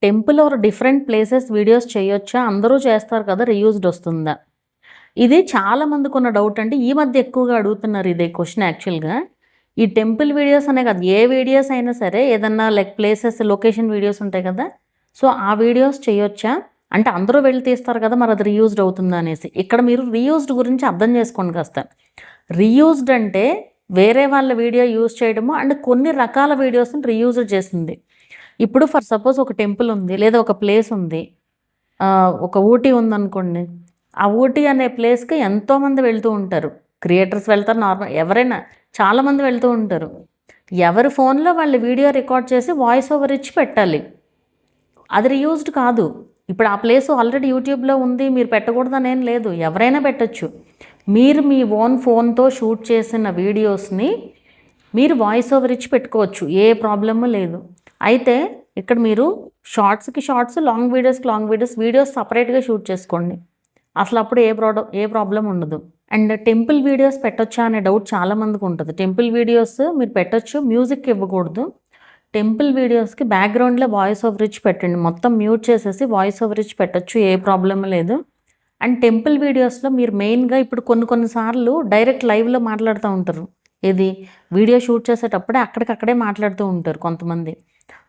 Temple or different places videos చేయొచ్చా? అందరూ చేస్తారు కదా! రీయూజ్డ్ వస్తుందా? ఇది చాలా మందికున్న డౌట్ అండి. ఈ మధ్య ఎక్కువగా అడుగుతున్నారు ఇదే క్వెషన్ యాక్చువల్‌గా. ఈ టెంపుల్ వీడియోస్ అనే కాదు, ఏ వీడియోస్ అయినా సరే ఏదన్నా లైక్ ప్లేసెస్, లొకేషన్ వీడియోస్ ఉంటాయి కదా! సో, ఆ వీడియోస్ చేయొచ్చా? అంటే అందరూ వెళ్లి తీస్తారు కదా! మరి అది రీయూజ్డ్ అవుతుందా అనేసి. ఇక్కడ మీరు రీయూజ్డ్ గురించి అర్థం చేసుకోండి కాస్త. రీయూజ్డ్ అంటే వేరే వాళ్ళ వీడియో యూజ్ చేయడము అండ్ కొన్ని రకాల వీడియోస్‌ని రీయూజ్డ్ చేసింది. ఇప్పుడు ఫర్ సపోజ్ ఒక టెంపుల్ ఉంది, లేదా ఒక ప్లేస్ ఉంది. ఒక ఊటీ ఉందనుకోండి. ఆ ఊటీ అనే ప్లేస్‌కి ఎంతోమంది వెళ్తూ ఉంటారు. క్రియేటర్స్ వెళ్తారు, నార్మల్ ఎవరైనా చాలామంది వెళ్తూ ఉంటారు. ఎవరి ఫోన్‌లో వాళ్ళు వీడియో రికార్డ్ చేసి వాయిస్ ఓవర్ ఇచ్చి పెట్టాలి. అది రీయూజ్డ్ కాదు. ఇప్పుడు ఆ ప్లేస్ ఆల్రెడీ యూట్యూబ్‌లో ఉంది, మీరు పెట్టకూడదనేం లేదు. ఎవరైనా పెట్టొచ్చు. మీరు మీ ఓన్ ఫోన్‌తో షూట్ చేసిన వీడియోస్‌ని మీరు వాయిస్ ఓవర్ ఇచ్చి పెట్టుకోవచ్చు. ఏ ప్రాబ్లము లేదు. అయితే ఇక్కడ మీరు షార్ట్స్‌కి షార్ట్స్, లాంగ్ వీడియోస్‌కి లాంగ్ వీడియోస్ సెపరేట్‌గా షూట్ చేసుకోండి. అసలు అప్పుడు ఏ ప్రాబ్లమ్ ఉండదు. అండ్ టెంపుల్ వీడియోస్ పెట్టొచ్చా అనే డౌట్ చాలామందికి ఉంటుంది. టెంపుల్ వీడియోస్ మీరు పెట్టొచ్చు, మ్యూజిక్ ఇవ్వకూడదు. టెంపుల్ వీడియోస్‌కి బ్యాక్‌గ్రౌండ్‌లో వాయిస్ ఓవర్ ఇచ్చి పెట్టండి. మొత్తం మ్యూట్ చేసేసి వాయిస్ ఓవర్ ఇచ్చి పెట్టొచ్చు. ఏ ప్రాబ్లమ్ లేదు. అండ్ టెంపుల్ వీడియోస్‌లో మీరు మెయిన్‌గా ఇప్పుడు కొన్ని సార్లు డైరెక్ట్ లైవ్‌లో మాట్లాడుతూ ఉంటారు. ఏది వీడియో షూట్ చేసేటప్పుడే అక్కడికక్కడే మాట్లాడుతూ ఉంటారు కొంతమంది.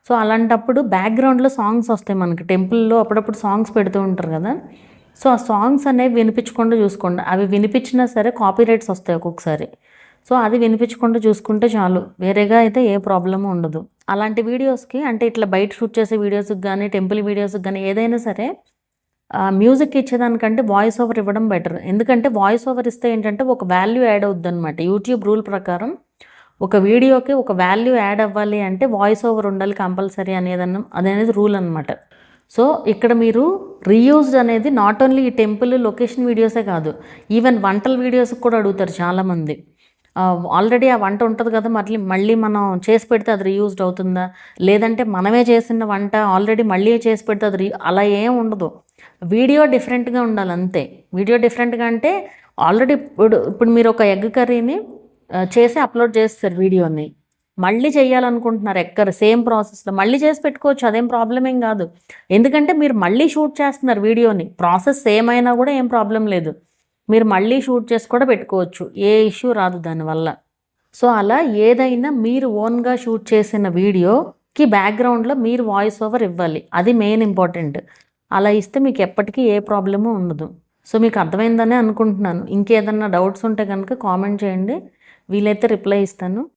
సో, అలాంటప్పుడు బ్యాక్‌గ్రౌండ్‌లో సాంగ్స్ వస్తాయి మనకి. టెంపుల్‌లో అప్పుడప్పుడు సాంగ్స్ పెడుతూ ఉంటారు కదా! సో, ఆ సాంగ్స్ అనేవి వినిపించకుండా చూసుకోండి. అవి వినిపించినా సరే కాపీరైట్స్ వస్తాయి ఒక్కొక్కసారి. సో, అది వినిపించకుండా చూసుకుంటే చాలు. వేరేగా అయితే ఏ ప్రాబ్లము ఉండదు. అలాంటి వీడియోస్‌కి అంటే ఇట్లా బయట షూట్ చేసే వీడియోస్‌కి గానీ, టెంపుల్ వీడియోస్‌కి గానీ ఏదైనా సరే మ్యూజిక్ ఇచ్చేదానికంటే వాయిస్ ఓవర్ ఇవ్వడం బెటర్. ఎందుకంటే వాయిస్ ఓవర్ ఇస్తే ఏంటంటే ఒక వాల్యూ యాడ్ అవుద్దనమాట. యూట్యూబ్ రూల్ ప్రకారం ఒక వీడియోకి ఒక వాల్యూ యాడ్ అవ్వాలి అంటే వాయిస్ ఓవర్ ఉండాలి కంపల్సరీ అదనేది రూల్ అనమాట. సో, ఇక్కడ మీరు రీయూజ్డ్ అనేది నాట్ ఓన్లీ ఈ టెంపుల్, లొకేషన్ వీడియోసే కాదు. ఈవెన్ వంటల వీడియోస్‌కి కూడా అడుగుతారు చాలామంది. ఆల్రెడీ ఆ వంట ఉంటది కదా! మళ్ళీ మనం చేసి పెడితే అది రీయూజ్డ్ అవుతుందా? లేదంటే మనమే చేసిన వంట ఆల్రెడీ మళ్ళీ చేసి పెడితే అది అలా ఏం ఉండదు. వీడియో డిఫరెంట్‌గా ఉండాలి అంతే. వీడియో డిఫరెంట్‌గా అంటే ఆల్రెడీ ఇప్పుడు మీరు ఒక ఎగ్ కర్రీని చేసి అప్‌లోడ్ చేస్తారు వీడియోని. మళ్ళీ చేయాలనుకుంటున్నారు సేమ్ ప్రాసెస్‌లో మళ్ళీ చేసి పెట్టుకోవచ్చు. అదేం ప్రాబ్లమ్ ఏం కాదు. ఎందుకంటే మీరు మళ్ళీ షూట్ చేస్తున్నారు వీడియోని. ప్రాసెస్ సేమ్ అయినా కూడా ఏం ప్రాబ్లమ్ లేదు. మీరు మళ్ళీ షూట్ చేసి కూడా పెట్టుకోవచ్చు. ఏ ఇష్యూ రాదు దానివల్ల. సో, అలా ఏదైనా మీరు ఓన్‌గా షూట్ చేసిన వీడియోకి బ్యాక్‌గ్రౌండ్‌లో మీరు వాయిస్ ఓవర్ ఇవ్వాలి. అది మెయిన్ ఇంపార్టెంట్. అలా ఇస్తే మీకు ఎప్పటికీ ఏ ప్రాబ్లము ఉండదు. సో, మీకు అర్థమైందనే అనుకుంటున్నాను. ఇంకేదన్నా డౌట్స్ ఉంటే గనుక కామెంట్ చేయండి. వీలైతే రిప్లై ఇస్తాను.